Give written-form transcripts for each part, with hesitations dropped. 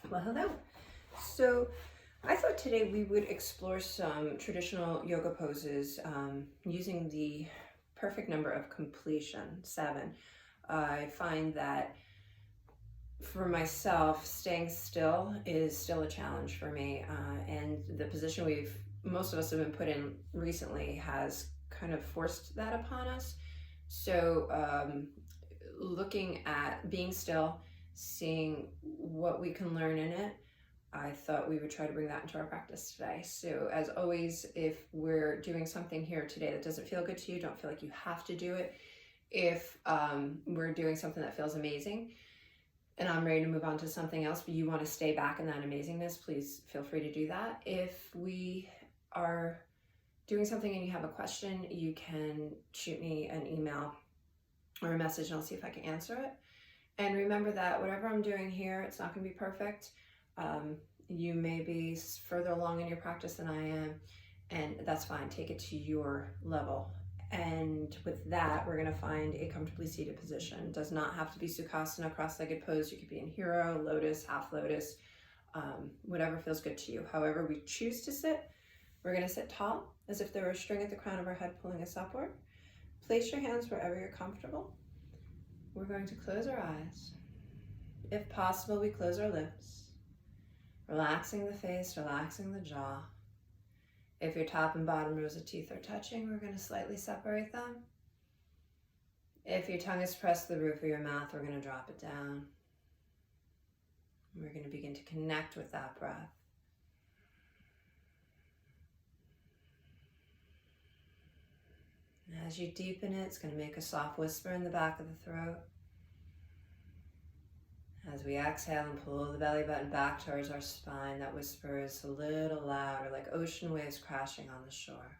Well, hello. So I thought today we would explore some traditional yoga poses using the perfect number of completion, 7. I find that for myself, staying still is still a challenge for me, and the position most of us have been put in recently has kind of forced that upon us. So looking at being still, seeing what we can learn in it, I thought we would try to bring that into our practice today. So as always, if we're doing something here today that doesn't feel good to you, don't feel like you have to do it. If we're doing something that feels amazing and I'm ready to move on to something else, but you want to stay back in that amazingness, please feel free to do that. If we are doing something and you have a question, you can shoot me an email or a message and I'll see if I can answer it. And remember that whatever I'm doing here, it's not going to be perfect. You may be further along in your practice than I am, and that's fine. Take it to your level. And with that, we're going to find a comfortably seated position. It does not have to be Sukhasana, cross-legged pose. You could be in hero, lotus, half lotus, whatever feels good to you. However we choose to sit, we're going to sit tall, as if there were a string at the crown of our head pulling us upward. Place your hands wherever you're comfortable. We're going to close our eyes. If possible, we close our lips, relaxing the face, relaxing the jaw. If your top and bottom rows of teeth are touching, we're going to slightly separate them. If your tongue is pressed to the roof of your mouth, we're going to drop it down. We're going to begin to connect with that breath. And as you deepen it, it's going to make a soft whisper in the back of the throat. As we exhale and pull the belly button back towards our spine, that whisper is a little louder, like ocean waves crashing on the shore.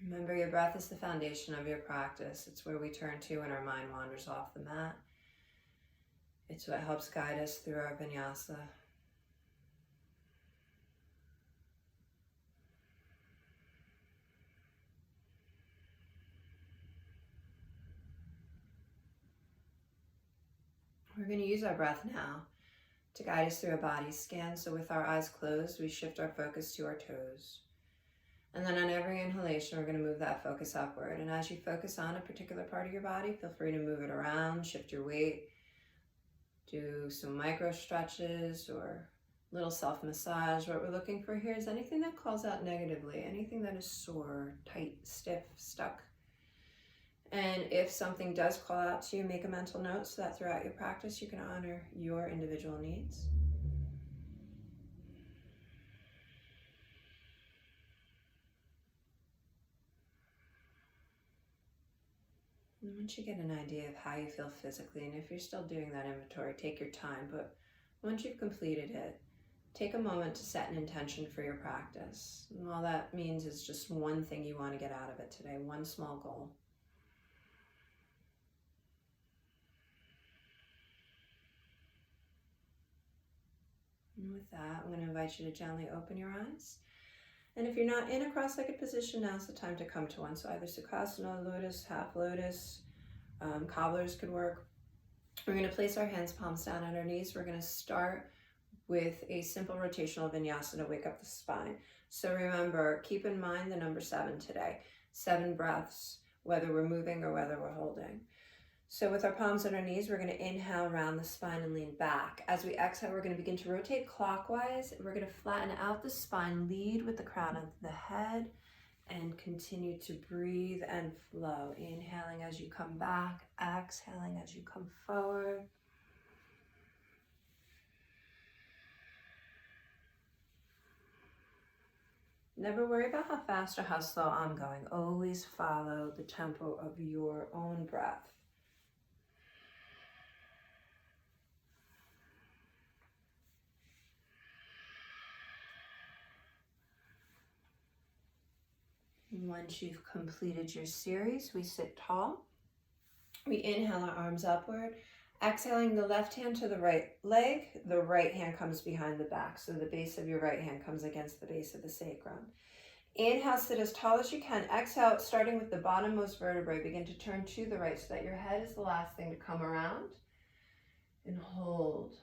Remember, your breath is the foundation of your practice. It's where we turn to when our mind wanders off the mat. It's what helps guide us through our vinyasa. We're going to use our breath now to guide us through a body scan. So with our eyes closed, we shift our focus to our toes. And then on every inhalation, we're going to move that focus upward. And as you focus on a particular part of your body, feel free to move it around, shift your weight, do some micro stretches or little self-massage. What we're looking for here is anything that calls out negatively, anything that is sore, tight, stiff, stuck. And if something does call out to you, make a mental note so that throughout your practice you can honor your individual needs. And once you get an idea of how you feel physically, and if you're still doing that inventory, take your time, but once you've completed it, take a moment to set an intention for your practice. And all that means is just one thing you want to get out of it today, one small goal. And with that, I'm going to invite you to gently open your eyes. And if you're not in a cross-legged position, now's the time to come to one. So either Sukhasana, lotus, half lotus, cobblers could work. We're going to place our hands palms down on our knees. We're going to start with a simple rotational vinyasa to wake up the spine. So remember, keep in mind the number 7 today. 7 breaths, whether we're moving or whether we're holding. So with our palms on our knees, we're going to inhale around the spine and lean back. As we exhale, we're going to begin to rotate clockwise. We're going to flatten out the spine, lead with the crown of the head, and continue to breathe and flow. Inhaling as you come back, exhaling as you come forward. Never worry about how fast or how slow I'm going. Always follow the tempo of your own breath. Once you've completed your series, we sit tall. We inhale our arms upward. Exhaling the left hand to the right leg, the right hand comes behind the back. So the base of your right hand comes against the base of the sacrum. Inhale, sit as tall as you can. Exhale, starting with the bottommost vertebrae, begin to turn to the right so that your head is the last thing to come around. And hold.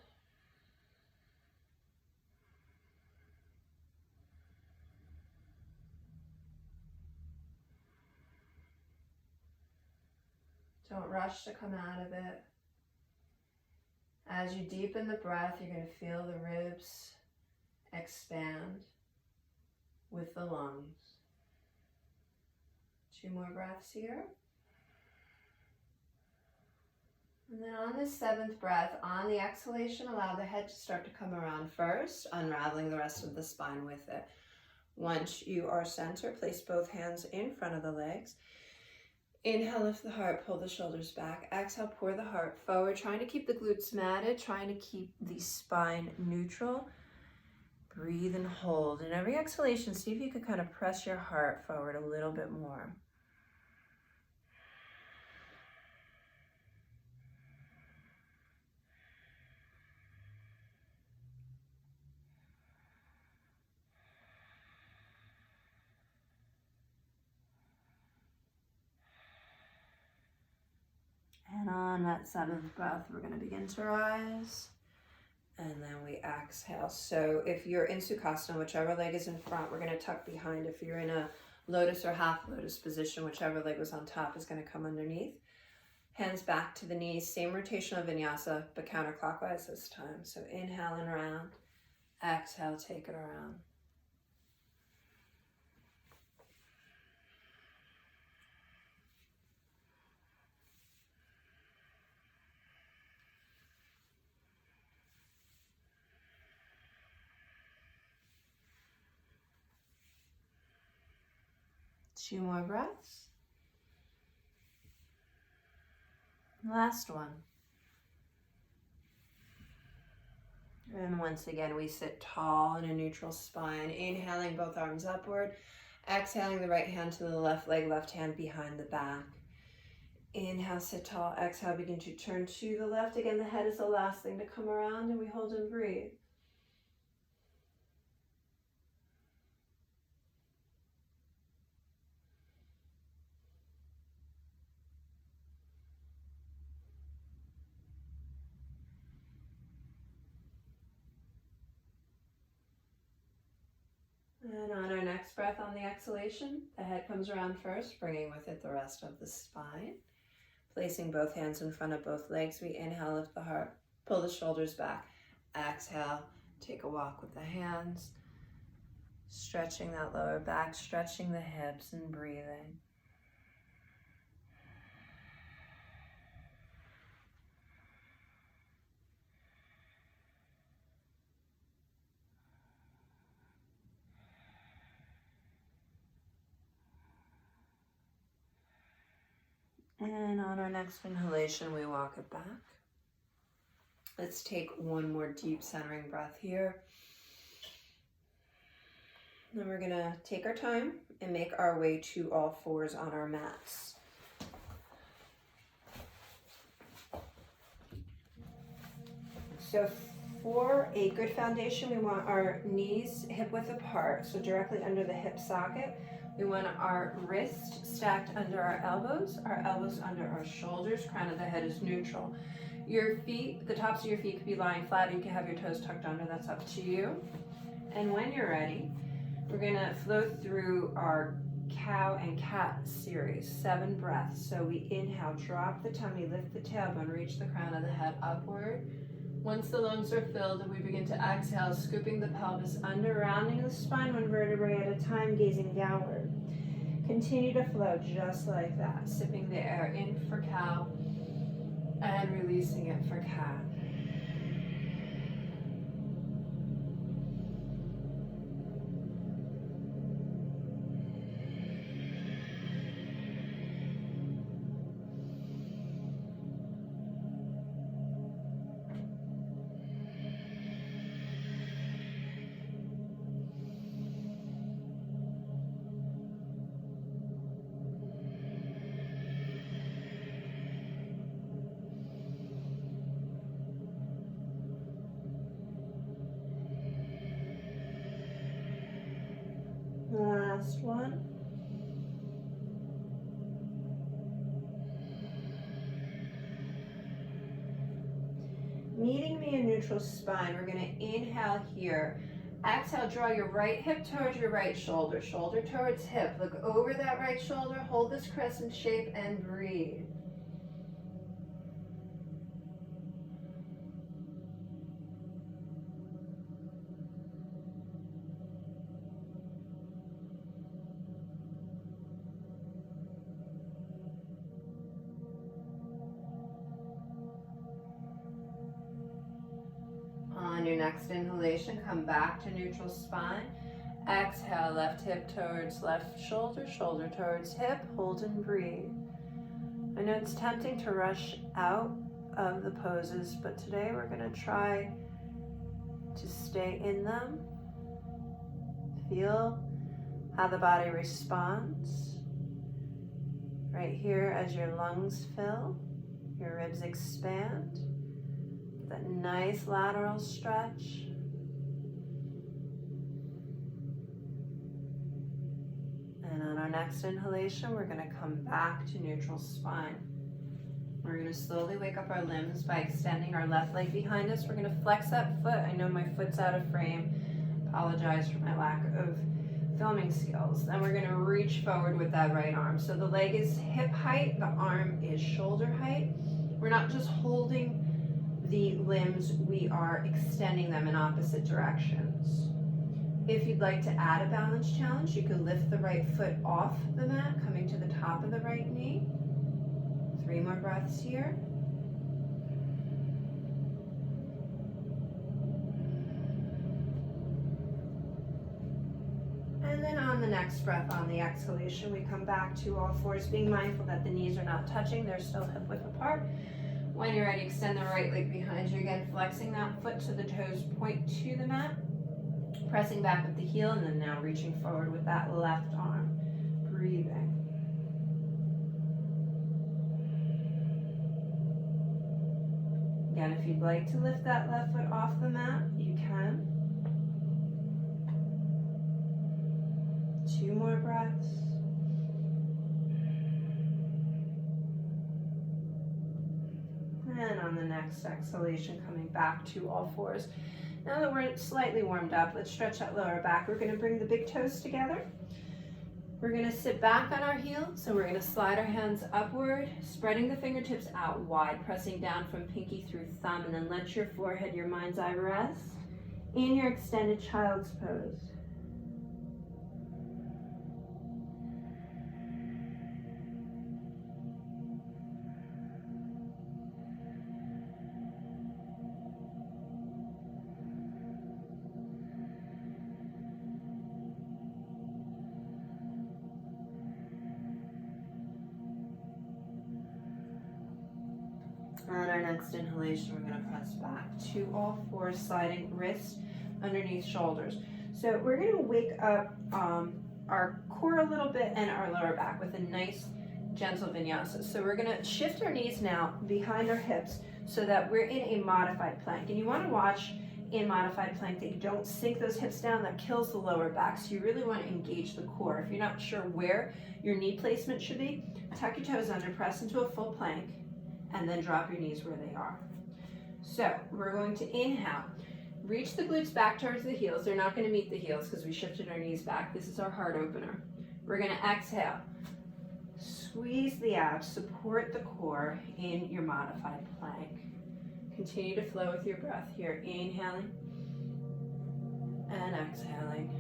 Don't rush to come out of it. As you deepen the breath, you're going to feel the ribs expand with the lungs. 2 more breaths here. And then on the 7th breath, on the exhalation, allow the head to start to come around first, unraveling the rest of the spine with it. Once you are centered, place both hands in front of the legs. Inhale, lift the heart, pull the shoulders back. Exhale, pour the heart forward, trying to keep the glutes matted, trying to keep the spine neutral. Breathe and hold. And every exhalation, see if you can kind of press your heart forward a little bit more. And on that 7th breath, we're going to begin to rise. And then we exhale. So if you're in Sukhasana, whichever leg is in front, we're going to tuck behind. If you're in a lotus or half lotus position, whichever leg was on top is going to come underneath. Hands back to the knees. Same rotational vinyasa, but counterclockwise this time. So inhale and around. Exhale, take it around. Two more breaths. Last one. And once again, we sit tall in a neutral spine, inhaling both arms upward, exhaling the right hand to the left leg, left hand behind the back. Inhale, sit tall. Exhale, begin to turn to the left. Again, the head is the last thing to come around, and we hold and breathe. And on our next breath, on the exhalation, the head comes around first, bringing with it the rest of the spine. Placing both hands in front of both legs, we inhale, lift the heart, pull the shoulders back. Exhale, take a walk with the hands, stretching that lower back, stretching the hips and breathing. And on our next inhalation, we walk it back. Let's take one more deep centering breath here. Then we're gonna take our time and make our way to all fours on our mats. So for a good foundation, we want our knees hip width apart, so directly under the hip socket. We want our wrists stacked under our elbows under our shoulders, crown of the head is neutral. Your feet, the tops of your feet could be lying flat, or you can have your toes tucked under, that's up to you. And when you're ready, we're gonna flow through our cow and cat series, 7 breaths. So we inhale, drop the tummy, lift the tailbone, reach the crown of the head upward. Once the lungs are filled, we begin to exhale, scooping the pelvis under, rounding the spine 1 vertebrae at a time, gazing downward. Continue to flow just like that, sipping the air in for cow and releasing it for cat. last one. Meeting me in neutral spine, we're going to inhale here. Exhale, draw your right hip towards your right shoulder, shoulder towards hip. Look over that right shoulder, hold this crescent shape and breathe. On your next inhalation, come back to neutral spine. Exhale, left hip towards left shoulder, shoulder towards hip. Hold and breathe. I know it's tempting to rush out of the poses, but today we're going to try to stay in them. Feel how the body responds. Right here, as your lungs fill, your ribs expand. That nice lateral stretch. And on our next inhalation, we're going to come back to neutral spine. We're going to slowly wake up our limbs by extending our left leg behind us. We're going to flex that foot. I know my foot's out of frame. Apologize for my lack of filming skills. Then we're going to reach forward with that right arm. So the leg is hip height, the arm is shoulder height. We're not just holding the limbs, we are extending them in opposite directions. If you'd like to add a balance challenge, you can lift the right foot off the mat, coming to the top of the right knee. 3 more breaths here. And then on the next breath, on the exhalation, we come back to all fours, being mindful that the knees are not touching, they're still hip width apart. When you're ready, extend the right leg behind you again, flexing that foot so the toes point to the mat, pressing back with the heel, and then now reaching forward with that left arm, breathing. Again, if you'd like to lift that left foot off the mat, you can. 2 more breaths. And on the next exhalation, coming back to all fours. Now that we're slightly warmed up, let's stretch that lower back. We're going to bring the big toes together. We're going to sit back on our heels, so we're going to slide our hands upward, spreading the fingertips out wide, pressing down from pinky through thumb, and then let your forehead, your mind's eye rest in your extended child's pose. On our next inhalation, we're going to press back to all fours, sliding wrists underneath shoulders. So we're going to wake up our core a little bit and our lower back with a nice gentle vinyasa. So we're going to shift our knees now behind our hips so that we're in a modified plank. And you want to watch in modified plank that you don't sink those hips down. That kills the lower back. So you really want to engage the core. If you're not sure where your knee placement should be, tuck your toes under, press into a full plank, and then drop your knees where they are. So we're going to inhale, reach the glutes back towards the heels. They're not going to meet the heels because we shifted our knees back. This is our heart opener. We're going to exhale, squeeze the abs, support the core in your modified plank. Continue to flow with your breath here, inhaling and exhaling.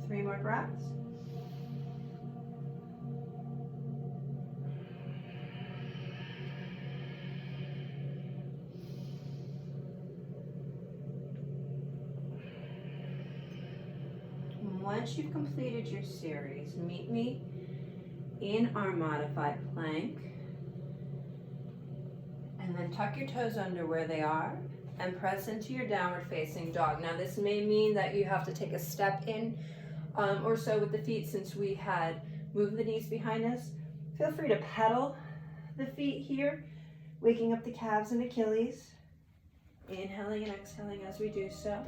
Three more breaths. Once you've completed your series, meet me in our modified plank. And then tuck your toes under where they are. and press into your downward facing dog. Now this may mean that you have to take a step in or so with the feet since we had moved the knees behind us. Feel free to pedal the feet here, waking up the calves and Achilles. Inhaling and exhaling as we do so.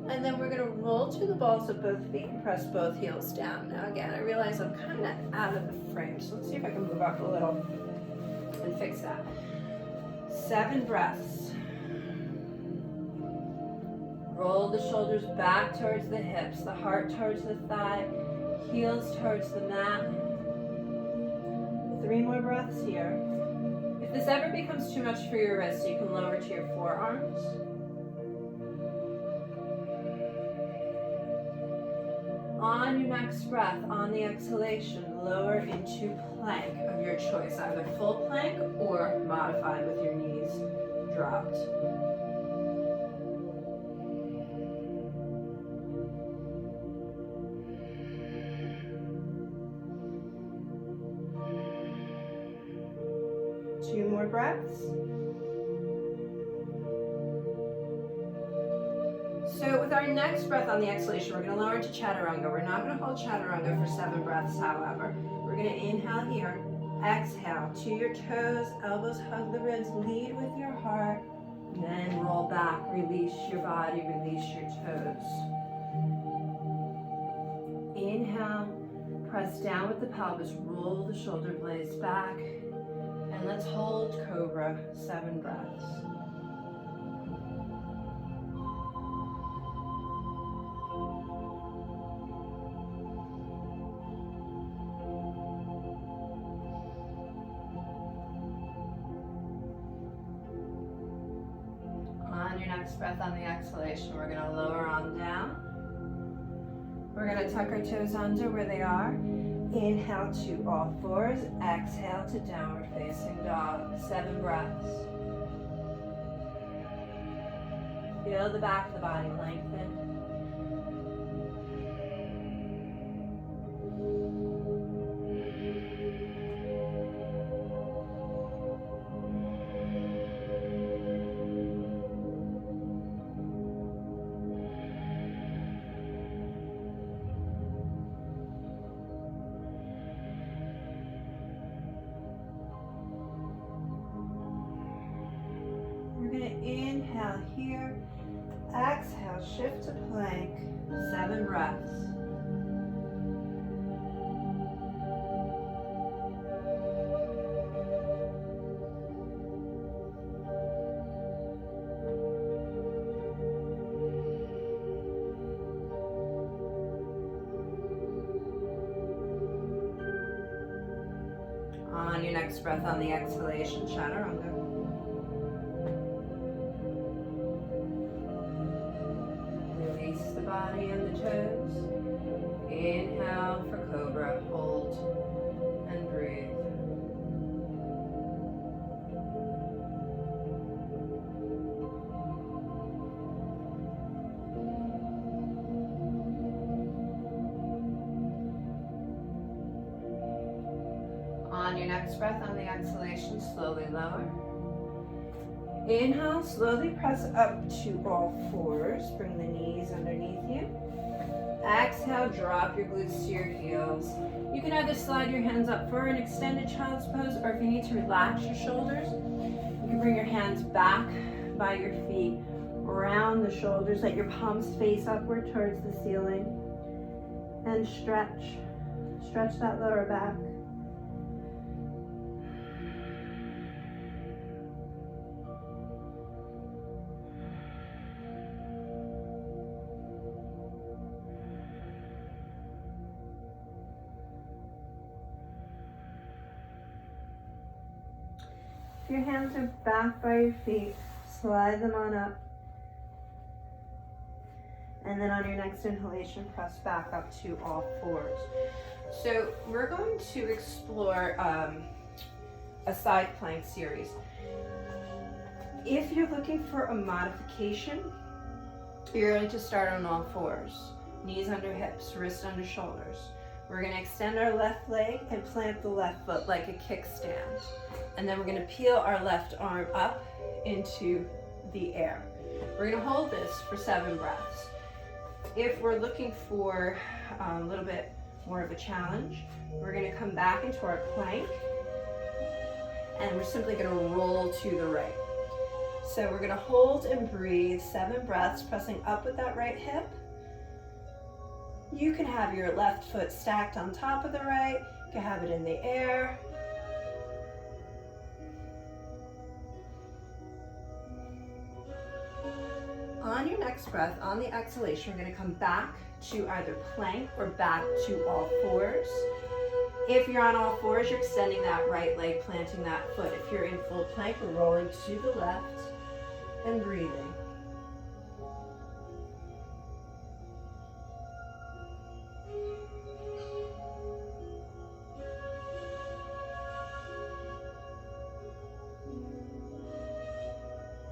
And then we're gonna roll to the balls of both feet and press both heels down. Now again, I realize I'm kind of out of the frame, so let's see if I can move up a little and fix that. 7 breaths. Roll the shoulders back towards the hips, the heart towards the thigh, heels towards the mat. 3 more breaths here. If this ever becomes too much for your wrists, you can lower to your forearms. On your next breath, on the exhalation, lower into plank of your choice, either full plank or modified with your knees dropped. Two more breaths. So with our next breath on the exhalation, we're going to lower into chaturanga. We're not going to hold chaturanga for 7 breaths, however. We're going to inhale here, exhale to your toes, elbows hug the ribs, lead with your heart, then roll back, release your body, release your toes. Inhale, press down with the pelvis, roll the shoulder blades back, and let's hold cobra, 7 breaths. On your next breath on the exhalation, we're going to lower on down. We're going to tuck our toes under where they are. Inhale to all fours, exhale to downward facing dog. 7 breaths. Feel the back of the body lengthen. Inhale here, exhale, shift to plank, 7 breaths. On your next breath on the exhalation, chaturanga. Body and the toes. Inhale for cobra, hold and breathe. On your next breath on the exhalation, slowly lower. Inhale, slowly press up to all fours. Bring the knees underneath you. Exhale, drop your glutes to your heels. You can either slide your hands up for an extended child's pose, or if you need to relax your shoulders, you can bring your hands back by your feet, around the shoulders, let your palms face upward towards the ceiling, and stretch. Stretch that lower back. If your hands are back by your feet, slide them on up. And then on your next inhalation, press back up to all fours. So we're going to explore a side plank series. If you're looking for a modification, you're going to start on all fours. Knees under hips, wrists under shoulders. We're gonna extend our left leg and plant the left foot like a kickstand. And then we're gonna peel our left arm up into the air. We're gonna hold this for 7 breaths. If we're looking for a little bit more of a challenge, we're gonna come back into our plank and we're simply gonna roll to the right. So we're gonna hold and breathe 7 breaths, pressing up with that right hip. You can have your left foot stacked on top of the right. You can have it in the air. On your next breath, on the exhalation, we're going to come back to either plank or back to all fours. If you're on all fours, you're extending that right leg, planting that foot. If you're in full plank, we're rolling to the left and breathing.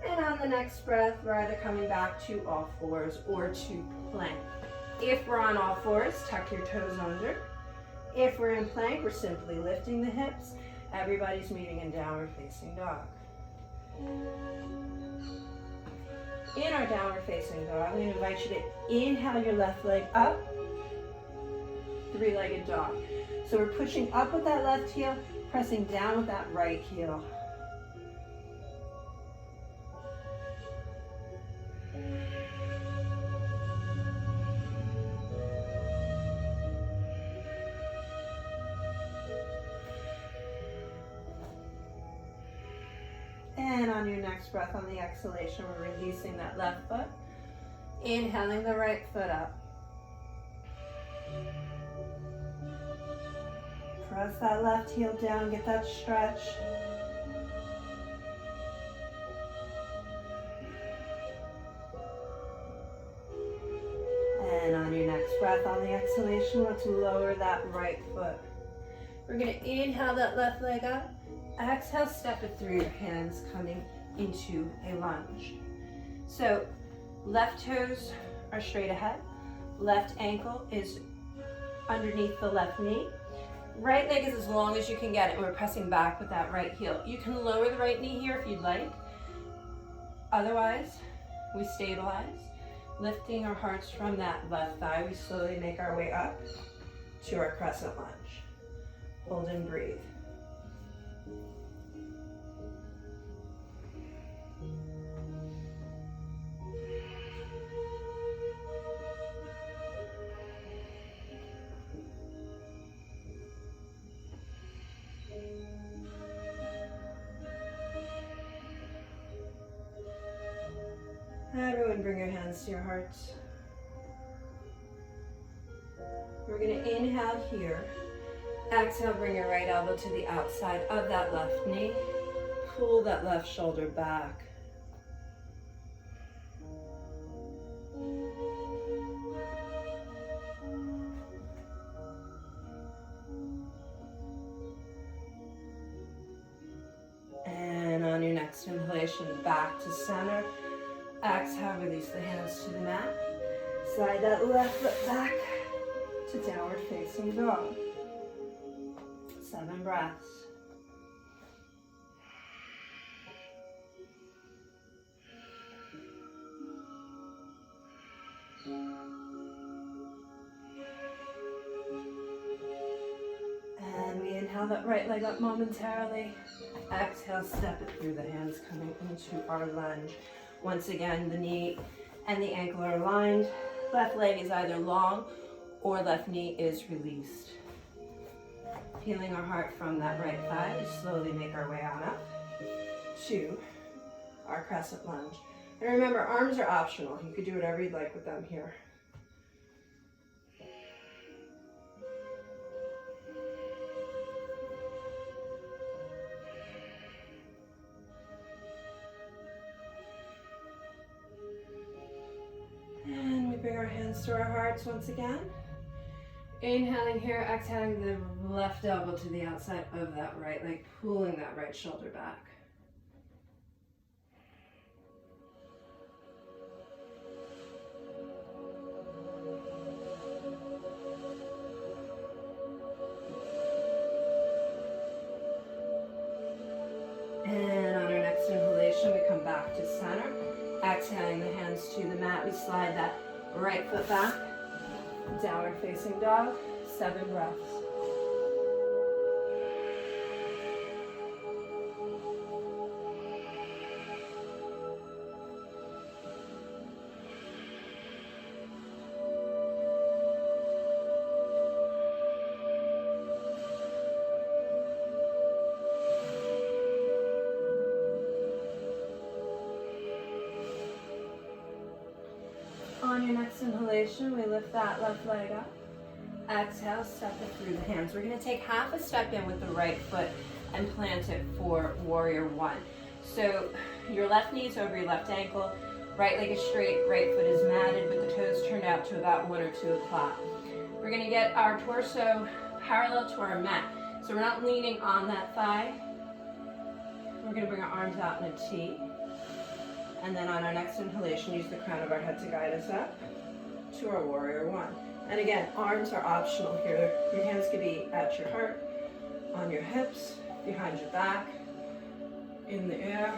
And on the next breath, we're either coming back to all fours or to plank. If we're on all fours, tuck your toes under. If we're in plank, we're simply lifting the hips. Everybody's meeting in downward facing dog. In our downward facing dog, I'm going to invite you to inhale your left leg up, 3-legged dog. So we're pushing up with that left heel, pressing down with that right heel. And on your next breath, on the exhalation, we're releasing that left foot. Inhaling the right foot up. Press that left heel down, get that stretch. And on your next breath, on the exhalation, let's lower that right foot. We're going to inhale that left leg up. Exhale, step it through your hands, coming into a lunge. So left toes are straight ahead. Left ankle is underneath the left knee. Right leg is as long as you can get it, and we're pressing back with that right heel. You can lower the right knee here if you'd like. Otherwise, we stabilize, lifting our hearts from that left thigh. We slowly make our way up to our crescent lunge. Hold and breathe. Everyone bring your hands to your hearts. We're going to inhale here. Exhale, bring your right elbow to the outside of that left knee. Pull that left shoulder back. And on your next inhalation, back to center. Exhale, release the hands to the mat. Slide that left foot back to downward facing dog. 7 breaths. And we inhale that right leg up momentarily. Exhale, step it through the hands, coming into our lunge. Once again, the knee and the ankle are aligned. Left leg is either long or left knee is released. Peeling our heart from that right thigh, we slowly make our way on up to our crescent lunge. And remember, arms are optional. You could do whatever you'd like with them here. And we bring our hands to our hearts once again. Inhaling here, exhaling the left elbow to the outside of that right leg, pulling that right shoulder back. And on our next inhalation, we come back to center. Exhaling the hands to the mat, we slide that right foot back. Downward facing dog, 7 breaths. On your next inhalation, we lift that left leg up. Exhale, step it through the hands. We're going to take half a step in with the right foot and plant it for warrior one. So your left knee is over your left ankle, right leg is straight, right foot is matted with the toes turned out to about 1 or 2 o'clock. We're going to get our torso parallel to our mat. So we're not leaning on that thigh. We're going to bring our arms out in a T. And then on our next inhalation, use the crown of our head to guide us up to our warrior one. And again, arms are optional here. Your hands could be at your heart, on your hips, behind your back, in the air.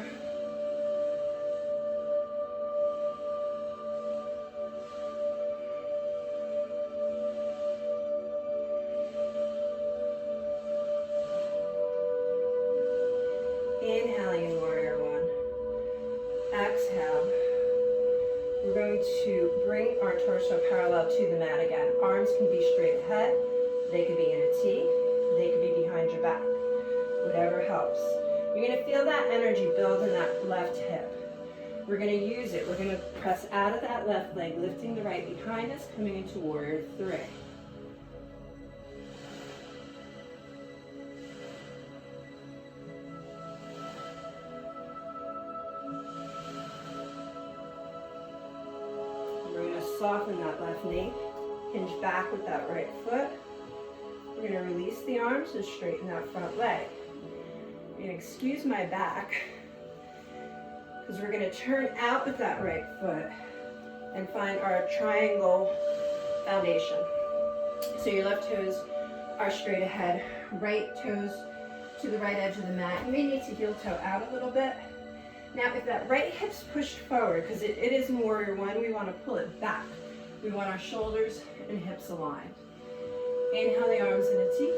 Inhaling in warrior one. Exhale. We're going to bring our torso parallel to the mat again. Arms can be straight ahead. They could be in a T. They could be behind your back. Whatever helps. You're going to feel that energy build in that left hip. We're going to use it. We're going to press out of that left leg, lifting the right behind us, coming into warrior three. Soften that left knee, hinge back with that right foot. We're going to release the arms and straighten that front leg. You're going to excuse my back because we're going to turn out with that right foot and find our triangle foundation. So your left toes are straight ahead, right toes to the right edge of the mat. You may need to heel toe out a little bit. Now, if that right hip's pushed forward, because it is in warrior one, we want to pull it back. We want our shoulders and hips aligned. Inhale the arms in a T.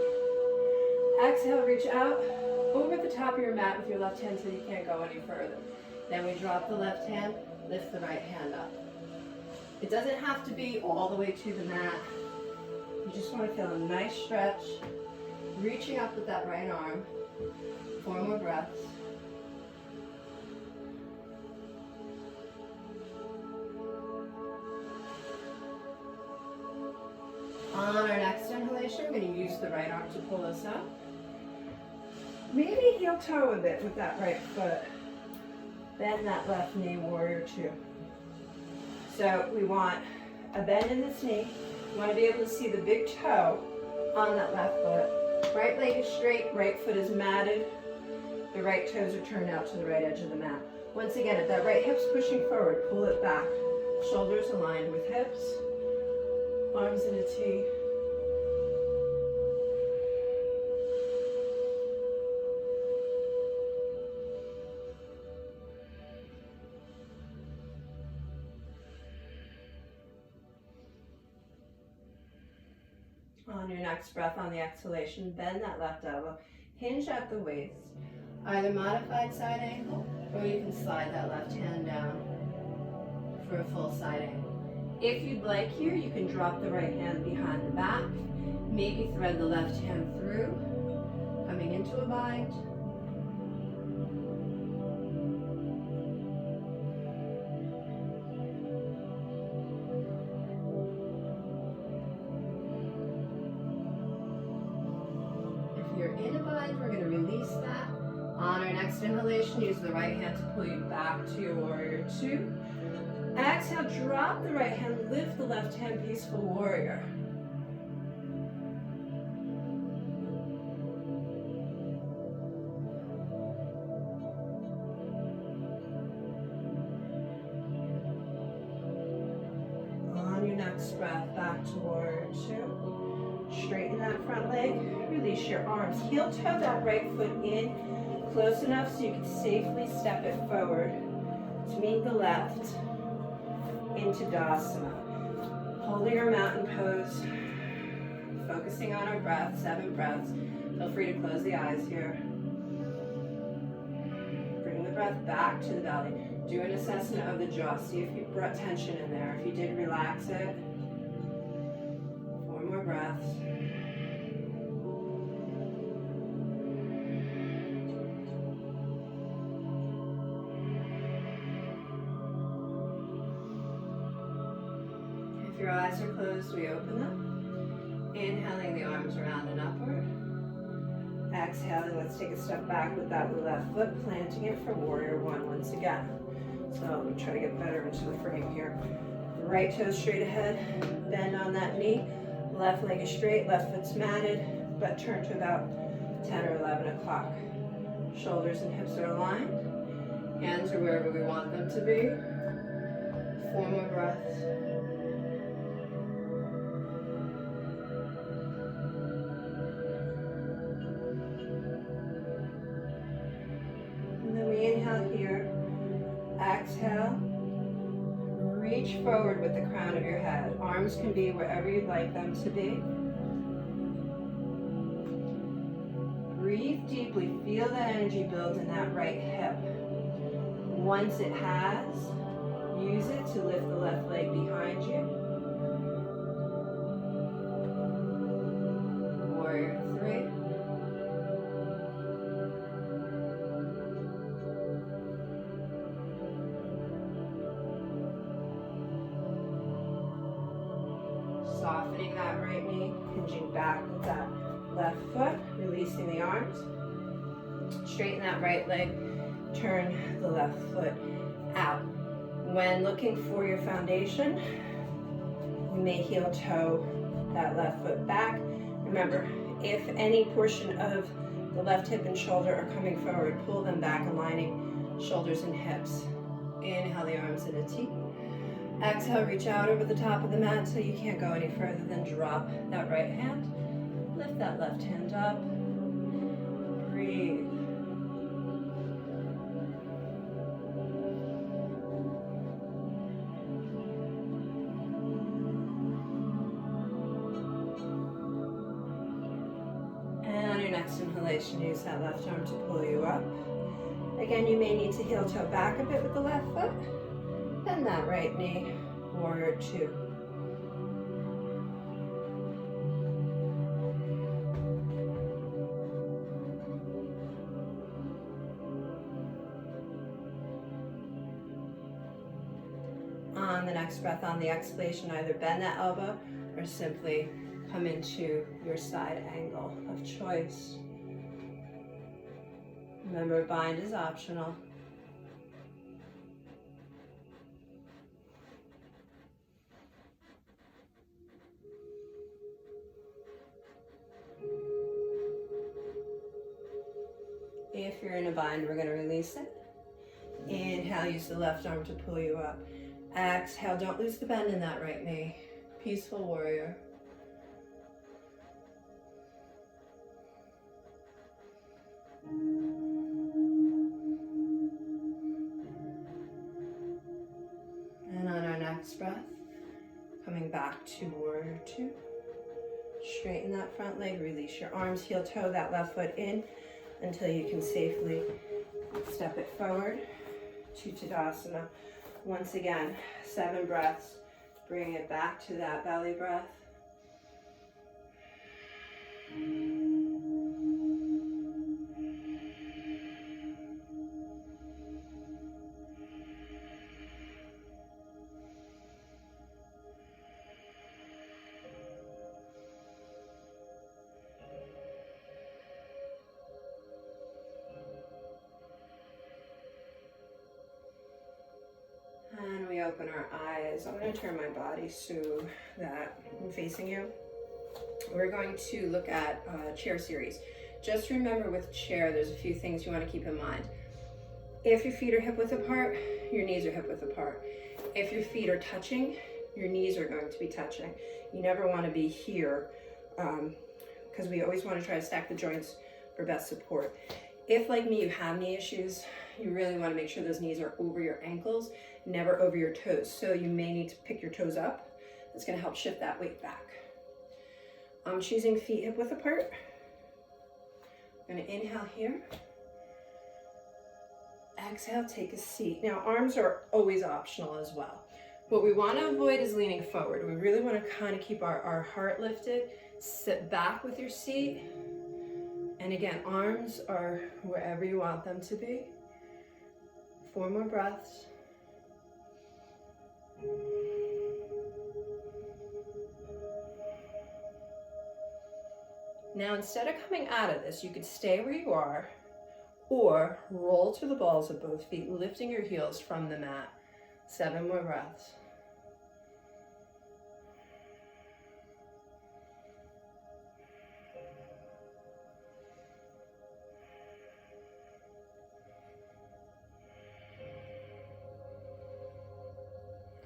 Exhale, reach out over the top of your mat with your left hand so you can't go any further. Then we drop the left hand, lift the right hand up. It doesn't have to be all the way to the mat. You just want to feel a nice stretch, reaching up with that right arm. 4 more breaths. On our next inhalation, we're going to use the right arm to pull us up. Maybe heel toe a bit with that right foot. Bend that left knee, warrior two. So we want a bend in this knee. You want to be able to see the big toe on that left foot. Right leg is straight, right foot is matted. The right toes are turned out to the right edge of the mat. Once again, if that right hip's pushing forward, pull it back. Shoulders aligned with hips. Arms in a T. On your next breath, on the exhalation, bend that left elbow, hinge at the waist, either modified side angle, or you can slide that left hand down for a full side angle. If you'd like here, you can drop the right hand behind the back, maybe thread the left hand through, coming into a bind. If you're in a bind, we're going to release that. On our next inhalation, use the right hand to pull you back to your warrior two. Exhale, drop the right hand, lift the left hand, peaceful warrior. On your next breath, back to warrior two. Straighten that front leg, release release your arms. Heel toe that right foot in, close enough so you can safely step it forward to meet the left into Tadasana. Holding our mountain pose, focusing on our breath, 7 breaths. Feel free to close the eyes here. Bring the breath back to the belly. Do an assessment of the jaw. See if you brought tension in there. If you did, relax it. 4 more breaths. If your eyes are closed, we open them. Inhaling the arms around and upward. Exhaling, let's take a step back with that left foot, planting it for warrior 1 once again. So let me try to get better into the frame here. Right toe straight ahead, bend on that knee. Left leg is straight, left foot's matted, butt turned to about 10 or 11 o'clock. Shoulders and hips are aligned. Hands are wherever we want them to be. 4 more breaths. And then we inhale here. Exhale. Reach forward with the crown of your head. Arms can be wherever you'd like them to be. Breathe deeply. Feel that energy build in that right hip. Once it has, use it to lift the left leg behind you. Warrior 3. Softening that right knee, hinging back with that left foot, releasing the arms. Straighten that right leg, turn the left foot out. When looking for your foundation, you may heel toe that left foot back. Remember, if any portion of the left hip and shoulder are coming forward, pull them back, aligning shoulders and hips. Inhale the arms in a T. Exhale, reach out over the top of the mat until you can't go any further. Then drop that right hand. Lift that left hand up. Breathe. And on your next inhalation, use that left arm to pull you up. Again, you may need to heel toe back a bit with the left foot. Bend that right knee, warrior 2. On the next breath, on the exhalation, either bend that elbow or simply come into your side angle of choice. Remember, bind is optional. If you're in a bind, we're going to release it. Inhale, use the left arm to pull you up. Exhale, don't lose the bend in that right knee. Peaceful warrior. And on our next breath, coming back to warrior 2. Straighten that front leg, release your arms, heel toe that left foot in until you can safely step it forward to Tadasana. Once again, 7 breaths. Bring it back to that belly breath. And we open our eyes. I'm going to turn my body so that I'm facing you. We're going to look at chair series. Just remember with chair, there's a few things you want to keep in mind. If your feet are hip width apart, your knees are hip width apart. If your feet are touching, your knees are going to be touching. You never want to be here because we always want to try to stack the joints for best support. If, like me, you have knee issues, you really want to make sure those knees are over your ankles, never over your toes. So you may need to pick your toes up. That's going to help shift that weight back. I'm choosing feet hip width apart. I'm going to inhale here. Exhale, take a seat. Now, arms are always optional as well. What we want to avoid is leaning forward. We really want to kind of keep our heart lifted. Sit back with your seat. And again, arms are wherever you want them to be. 4 more breaths. Now, instead of coming out of this, you could stay where you are or roll to the balls of both feet, lifting your heels from the mat. 7 more breaths.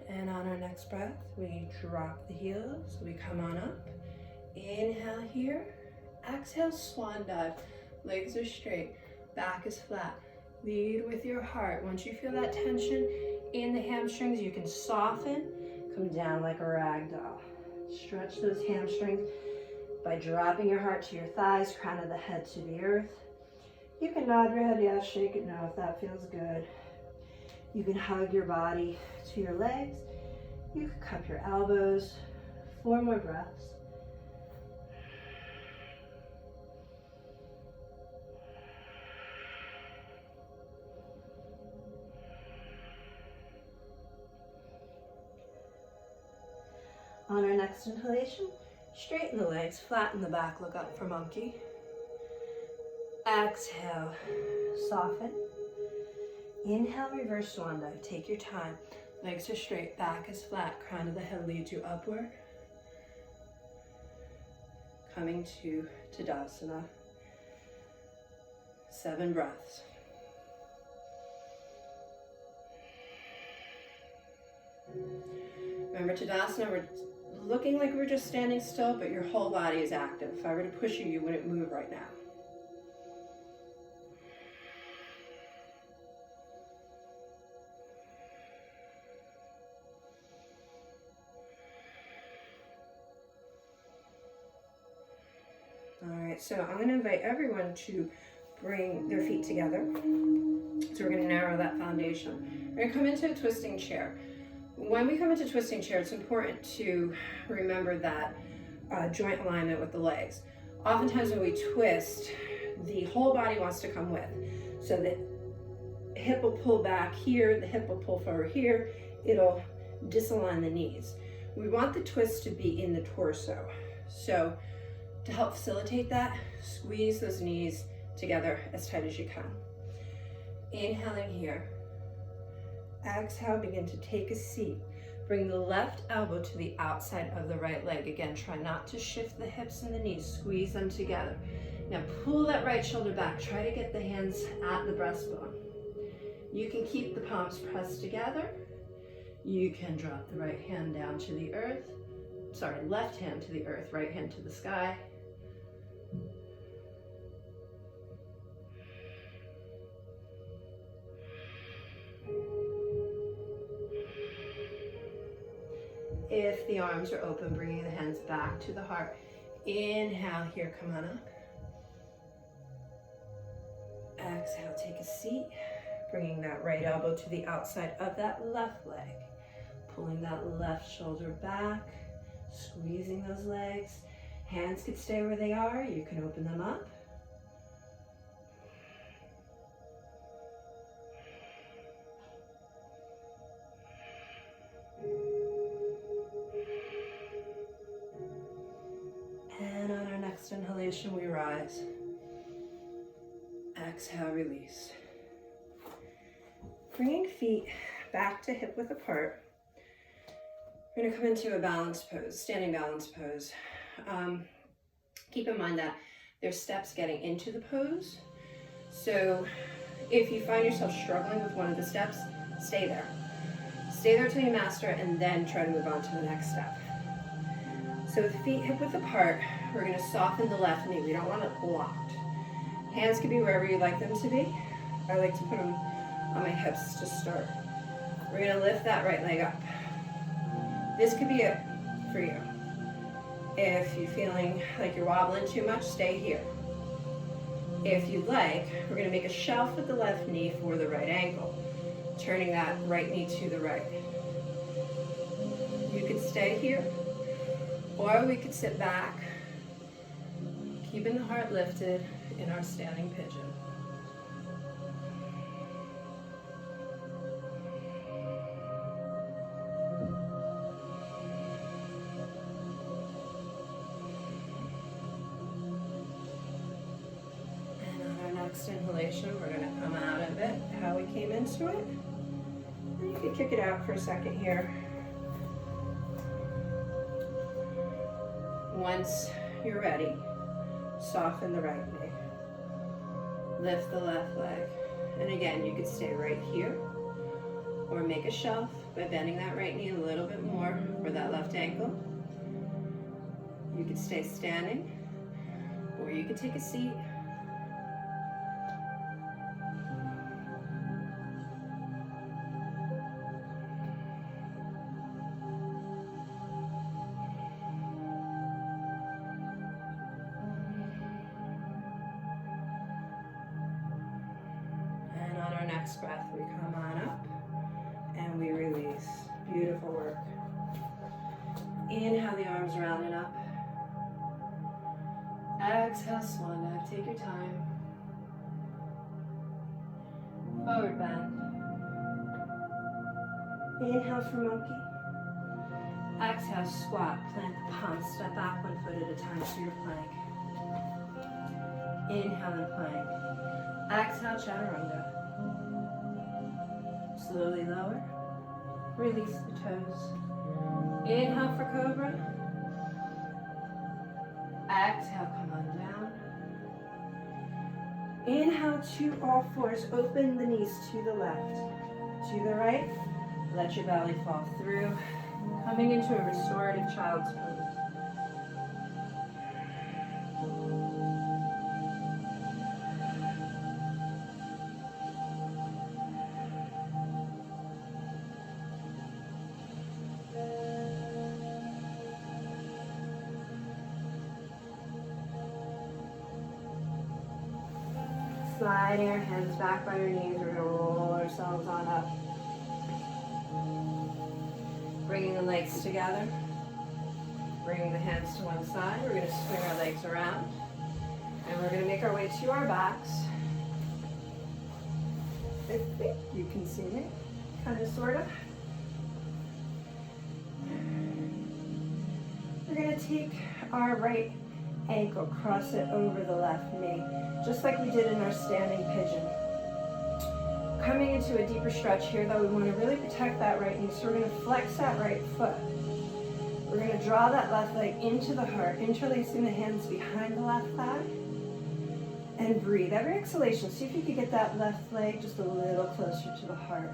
And on our next breath, we drop the heels, we come on up. Inhale here, exhale, swan dive. Legs are straight, back is flat. Lead with your heart. Once you feel that tension in the hamstrings, you can soften, come down like a rag doll. Stretch those hamstrings by dropping your heart to your thighs, crown of the head to the earth. You can nod your head yes, shake it no if that feels good. You can hug your body to your legs. You can cup your elbows. 4 more breaths. On our next inhalation, straighten the legs, flatten the back, look up for monkey. Exhale, soften. Inhale, reverse swan dive. Take your time. Legs are straight, back is flat, crown of the head leads you upward. Coming to Tadasana. 7 breaths. Remember, Tadasana, we're looking like we're just standing still, but your whole body is active. If I were to push you, you wouldn't move right now. All right, so I'm going to invite everyone to bring their feet together. So we're going to narrow that foundation. We're going to come into a twisting chair. When we come into twisting chair, it's important to remember that joint alignment with the legs. Oftentimes when we twist, the whole body wants to come with. So the hip will pull back here, the hip will pull forward here, it'll disalign the knees. We want the twist to be in the torso. So to help facilitate that, squeeze those knees together as tight as you can. Inhaling here. Exhale, begin to take a seat. Bring the left elbow to the outside of the right leg. Again, try not to shift the hips and the knees. Squeeze them together. Now pull that right shoulder back. Try to get the hands at the breastbone. You can keep the palms pressed together. You can drop the right hand down to the earth. Sorry, left hand to the earth, right hand to the sky. If the arms are open, bringing the hands back to the heart. Inhale here, come on up. Exhale, take a seat. Bringing that right elbow to the outside of that left leg. Pulling that left shoulder back. Squeezing those legs. Hands could stay where they are. You can open them up. And on our next inhalation, we rise. Exhale, release. Bringing feet back to hip width apart. We're going to come into a balance pose, standing balance pose. Keep in mind that there's steps getting into the pose. So if you find yourself struggling with one of the steps, stay there. Stay there till you master it and then try to move on to the next step. So with feet hip width apart, we're going to soften the left knee. We don't want it locked. Hands can be wherever you like them to be. I like to put them on my hips to start. We're going to lift that right leg up. This could be it for you. If you're feeling like you're wobbling too much, stay here. If you'd like, we're going to make a shelf with the left knee for the right ankle, turning that right knee to the right. You could stay here, or we could sit back, keeping the heart lifted in our standing pigeon. Next inhalation, we're going to come out of it how we came into it. And you can kick it out for a second here. Once you're ready, soften the right knee. Lift the left leg. And again, you could stay right here or make a shelf by bending that right knee a little bit more for that left ankle. You could stay standing, or you could take a seat. Next breath, we come on up and we release. Beautiful work. Inhale the arms round and up. Exhale, swan dive. Take your time. Forward bend. Inhale for monkey. Exhale, squat. Plant the palms. Step back 1 foot at a time to your plank. Inhale and plank. Exhale, chaturanga. Slowly lower. Release the toes. Inhale for cobra. Exhale, come on down. Inhale to all fours. Open the knees to the left. To the right. Let your belly fall through. Coming into a restorative child's pose. Sliding our hands back by our knees, we're going to roll ourselves on up. Bringing the legs together. Bringing the hands to one side. We're going to swing our legs around. And we're going to make our way to our backs. I think you can see me, kind of, sort of. We're going to take our right ankle, cross it over the left knee, just like we did in our standing pigeon. Coming into a deeper stretch here, though, we want to really protect that right knee, so we're going to flex that right foot. We're going to draw that left leg into the heart, interlacing the hands behind the left thigh, and breathe. Every exhalation, see if you can get that left leg just a little closer to the heart.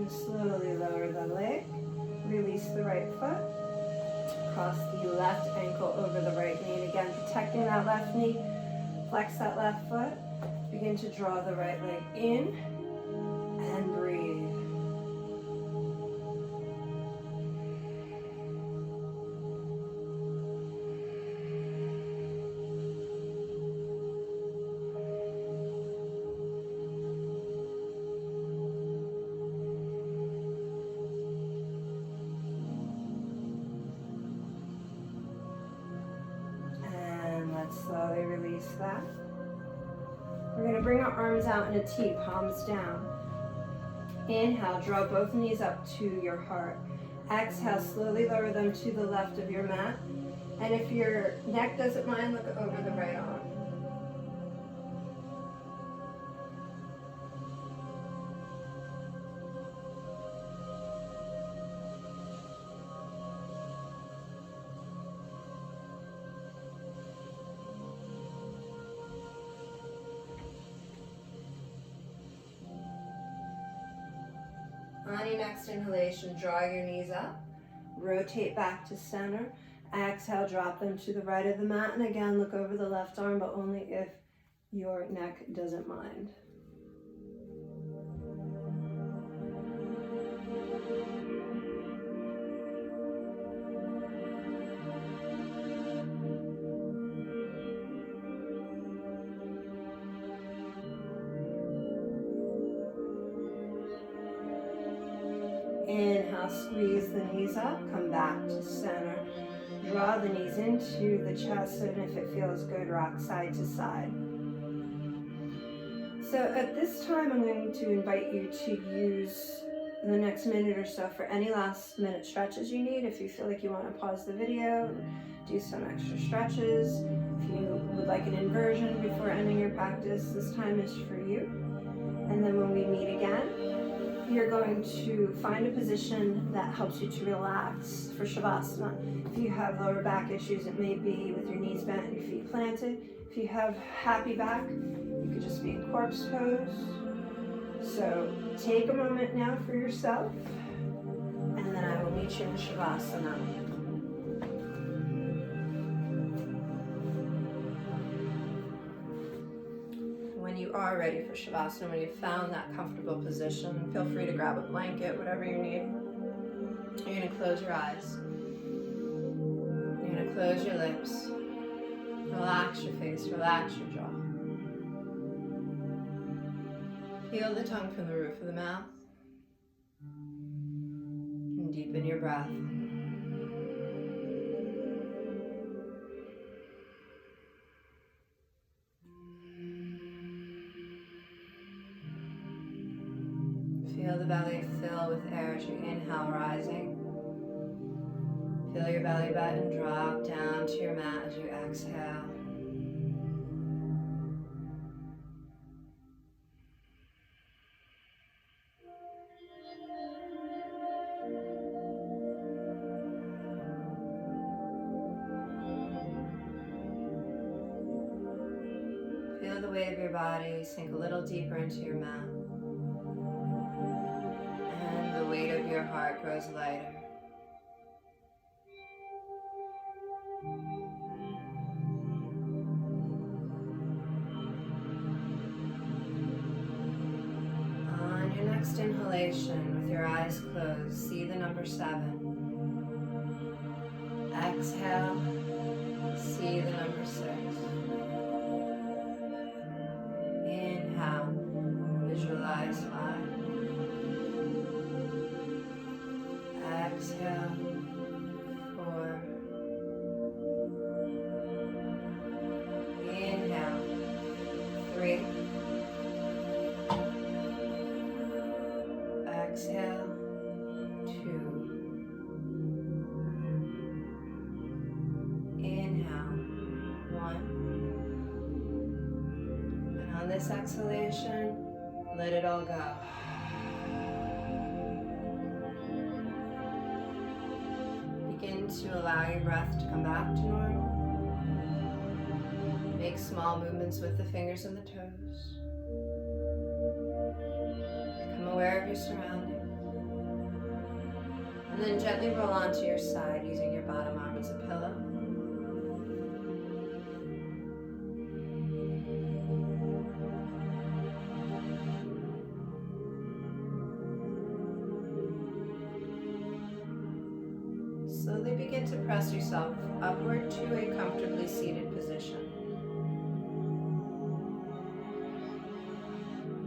Slowly lower the leg, release the right foot, cross the left ankle over the right knee, and again protecting that left knee, flex that left foot, begin to draw the right leg in, and breathe. Slowly release that. We're going to bring our arms out in a T, palms down. Inhale, draw both knees up to your heart. Exhale, slowly lower them to the left of your mat. And if your neck doesn't mind, look over the right arm. On your next inhalation, draw your knees up, rotate back to center. Exhale, drop them to the right of the mat, and again, look over the left arm, but only if your neck doesn't mind. Inhale, squeeze the knees up, come back to center. Draw the knees into the chest, and if it feels good, rock side to side. So at this time, I'm going to invite you to use the next minute or so for any last minute stretches you need. If you feel like you want to pause the video, do some extra stretches. If you would like an inversion before ending your practice, this time is for you. And then when we meet again, you're going to find a position that helps you to relax for Shavasana. If you have lower back issues, it may be with your knees bent and your feet planted. If you have happy back, you could just be in corpse pose. So take a moment now for yourself, and then I will meet you in Shavasana. When you are ready for Shavasana, when you've found that comfortable position, feel free to grab a blanket, whatever you need. You're going to close your eyes. You're going to close your lips. Relax your face, relax your jaw. Feel the tongue from the roof of the mouth. And deepen your breath. Feel the belly fill with air as you inhale, rising. Feel your belly button drop down to your mat as you exhale. Feel the weight of your body sink a little deeper into your mat. And the weight of your heart grows lighter. On your next inhalation, with your eyes closed, see the number 7. Exhale, see the number 6. Inhale, visualize 5. Exhale, 4. Inhale, 3. Exhale, 2. Inhale, 1. And on this exhalation, let it all go. Begin to allow your breath to come back to normal. Make small movements with the fingers and the toes. Become aware of your surroundings. And then gently roll onto your side using your bottom arm as a pillow. Slowly begin to press yourself upward to a comfortably seated position.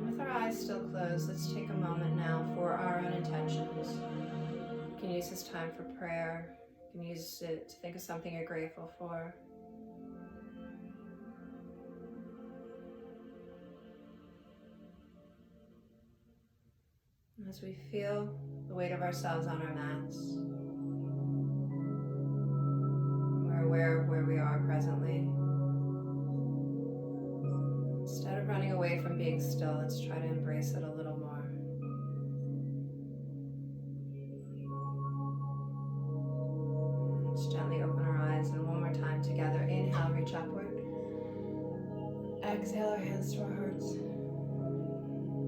With our eyes still closed, let's take a moment now for our own intentions. You can use this time for prayer. You can use it to think of something you're grateful for. As we feel the weight of ourselves on our mats, we're aware of where we are presently. Instead of running away from being still, let's try to embrace it a little more. Let's gently open our eyes, and one more time together. Inhale, reach upward. Exhale, our hands to our hearts.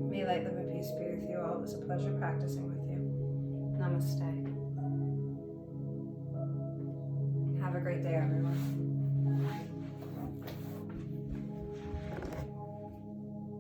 May light, love, and peace be with you all. It was a pleasure practicing with you. Namaste.